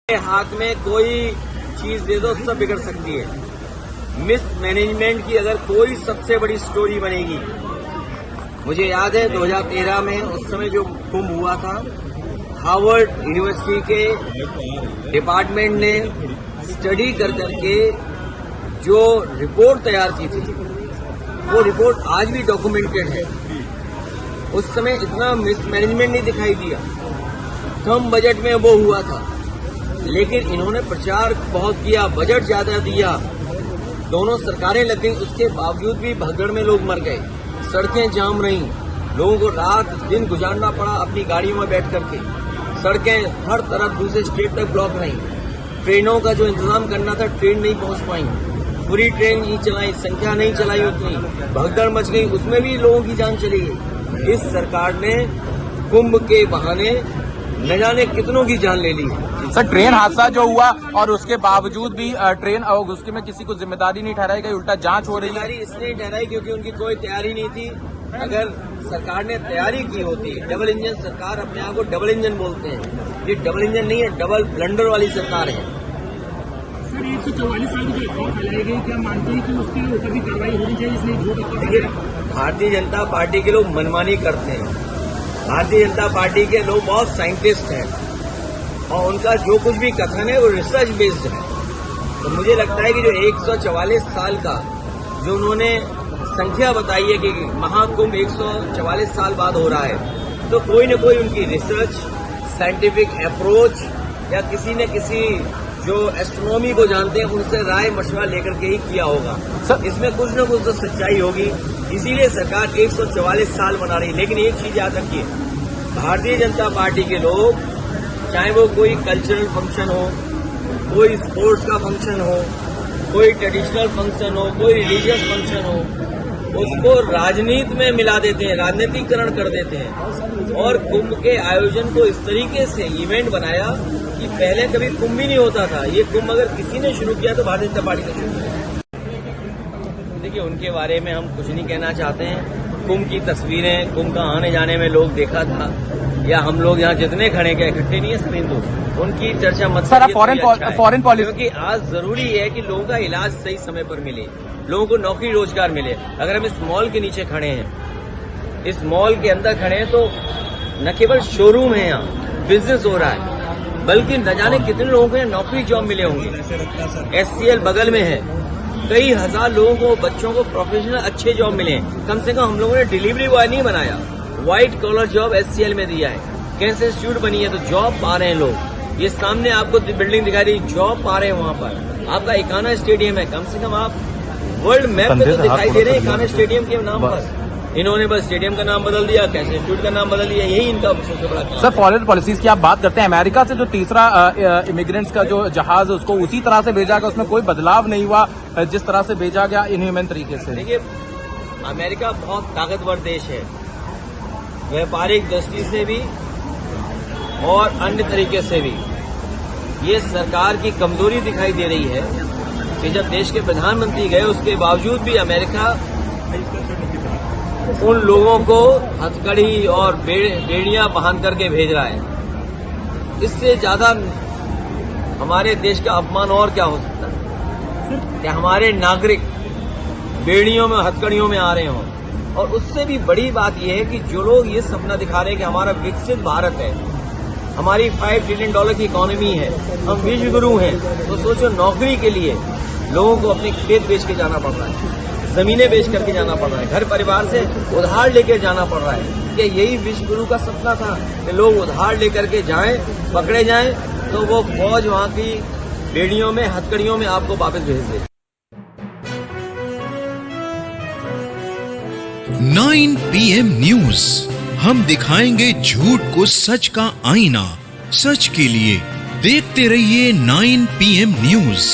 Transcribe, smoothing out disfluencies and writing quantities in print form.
हाथ में कोई चीज दे दो सब बिगड़ सकती है। मिस मैनेजमेंट की अगर कोई सबसे बड़ी स्टोरी बनेगी, मुझे याद है 2013 में उस समय जो कुंभ हुआ था, हार्वर्ड यूनिवर्सिटी के डिपार्टमेंट ने स्टडी कर करके जो रिपोर्ट तैयार की थी, वो रिपोर्ट आज भी डॉक्यूमेंटेड है। उस समय इतना मिस मैनेजमेंट नहीं दिखाई दिया, कम बजट में वो हुआ था, लेकिन इन्होंने प्रचार बहुत किया, बजट ज्यादा दिया, दोनों सरकारें लग गई, उसके बावजूद भी भगदड़ में लोग मर गए, सड़कें जाम रहीं, लोगों को रात दिन गुजारना पड़ा अपनी गाड़ियों में बैठ करके, सड़कें हर तरफ दूसरे स्टेट तक ब्लॉक रहीं, ट्रेनों का जो इंतजाम करना था ट्रेन नहीं पहुंच पाई, पूरी ट्रेन नहीं चलाई, संख्या नहीं चलाई उतनी, भगदड़ मच गई, उसमें भी लोगों की जान चली गई। इस सरकार ने कुंभ के बहाने न जाने कितनों की जान ले ली है। सर, ट्रेन हादसा जो हुआ और उसके बावजूद भी ट्रेन उसके में किसी को जिम्मेदारी नहीं ठहराई गई, उल्टा जांच हो रही है। इसलिए ठहराई क्योंकि उनकी कोई तैयारी नहीं थी। अगर सरकार ने तैयारी की होती, डबल इंजन सरकार, अपने आप को डबल इंजन बोलते हैं, ये डबल इंजन नहीं है, डबल ब्लंडर वाली सरकार है। सर, 144 साल की जो अफवाह फैलाई गई, क्या मानते हैं कि उसके ऊपर भी कार्रवाई होनी चाहिए, इसलिए झूठ? देखिए, भारतीय जनता पार्टी के लोग मनमानी करते हैं। भारतीय जनता पार्टी के लोग बहुत साइंटिस्ट हैं और उनका जो कुछ भी कथन है वो रिसर्च बेस्ड है। तो मुझे लगता है कि जो 144 साल का जो उन्होंने संख्या बताई है कि महाकुंभ 144 साल बाद हो रहा है, तो कोई न कोई उनकी रिसर्च, साइंटिफिक अप्रोच या किसी न किसी जो एस्ट्रोनॉमी को जानते हैं उनसे राय मशवरा लेकर के ही किया होगा। इसमें कुछ न कुछ तो सच्चाई होगी, इसीलिए सरकार 144 साल मना रही। लेकिन एक चीज याद रखिए, भारतीय जनता पार्टी के लोग, चाहे वो कोई कल्चरल फंक्शन हो, कोई स्पोर्ट्स का फंक्शन हो, कोई ट्रेडिशनल फंक्शन हो, कोई रिलीजियस फंक्शन हो, उसको राजनीति में मिला देते हैं, राजनीतिकरण कर देते हैं और कुंभ के आयोजन को इस तरीके से इवेंट बनाया कि पहले कभी कुंभ ही नहीं होता था। ये कुंभ अगर किसी ने शुरू किया तो भारतीय जनता पार्टी ने शुरू किया। देखिए, उनके बारे में हम कुछ नहीं कहना चाहते हैं। कुंभ की तस्वीरें, कुंभ का आने जाने में लोग देखा था, या हम लोग यहाँ जितने खड़े गए इकट्ठे नहीं है सब हिंदू, उनकी चर्चा मत सर, फॉरेन पॉलिसी, क्योंकि आज जरूरी है कि लोगों का इलाज सही समय पर मिले, लोगों को नौकरी रोजगार मिले। अगर हम इस मॉल के नीचे खड़े हैं, इस मॉल के अंदर खड़े हैं, तो न केवल शोरूम है, यहाँ बिजनेस हो रहा है, बल्कि न जाने कितने लोगों को नौकरी जॉब मिले होंगे। SCL बगल में है, कई हजार लोगों को, बच्चों को प्रोफेशनल अच्छे जॉब मिले हैं। कम से कम हम लोगों ने डिलीवरी बॉय नहीं बनाया, व्हाइट कॉलर जॉब SCL में दिया है, कैंसर इंस्टीट्यूट बनी है, तो जॉब पा रहे हैं लोग। ये सामने आपको बिल्डिंग दिखाई रही, जॉब पा रहे हैं वहां पर। आपका इकाना स्टेडियम है, कम से कम आप वर्ल्ड मैप पे तो दिखाई दे रहे हैं इकाना स्टेडियम के नाम पर। इन्होंने बस स्टेडियम का नाम बदल दिया, कैंसर इंस्टीट्यूट का नाम बदल दिया, यही इनका सबसे बड़ा काम। सर, फॉरेन पॉलिसीज की आप बात करते हैं, अमेरिका से जो तीसरा इमिग्रेंट्स का जो जहाज है उसको उसी तरह से भेजा गया, उसमें कोई बदलाव नहीं हुआ जिस तरह से भेजा गया इनह्यूमन तरीके से। देखिए, अमेरिका बहुत ताकतवर देश है, व्यापारिक दृष्टि से भी और अन्य तरीके से भी। ये सरकार की कमजोरी दिखाई दे रही है कि जब देश के प्रधानमंत्री गए, उसके बावजूद भी अमेरिका उन लोगों को हथकड़ी और बेड़ियां बांध करके भेज रहा है। इससे ज्यादा हमारे देश का अपमान और क्या हो सकता है कि हमारे नागरिक बेड़ियों में, हथकड़ियों में आ रहे हों। और उससे भी बड़ी बात यह है कि जो लोग ये सपना दिखा रहे हैं कि हमारा विकसित भारत है, हमारी $5 ट्रिलियन की इकोनॉमी है, हम विश्व गुरु हैं, तो सोचो नौकरी के लिए लोगों को अपने खेत बेच के जाना पड़ रहा है, जमीनें बेच करके जाना पड़ रहा है, घर परिवार से उधार लेकर जाना पड़ रहा है। क्या यही विश्व गुरु का सपना था कि लोग उधार लेकर के जाएं, पकड़े जाएं, तो वो फौज वहां की बेड़ियों में, हथकड़ियों में आपको वापस भेज दे। 9 PM न्यूज, हम दिखाएंगे झूठ को सच का आईना। सच के लिए देखते रहिए 9 PM न्यूज।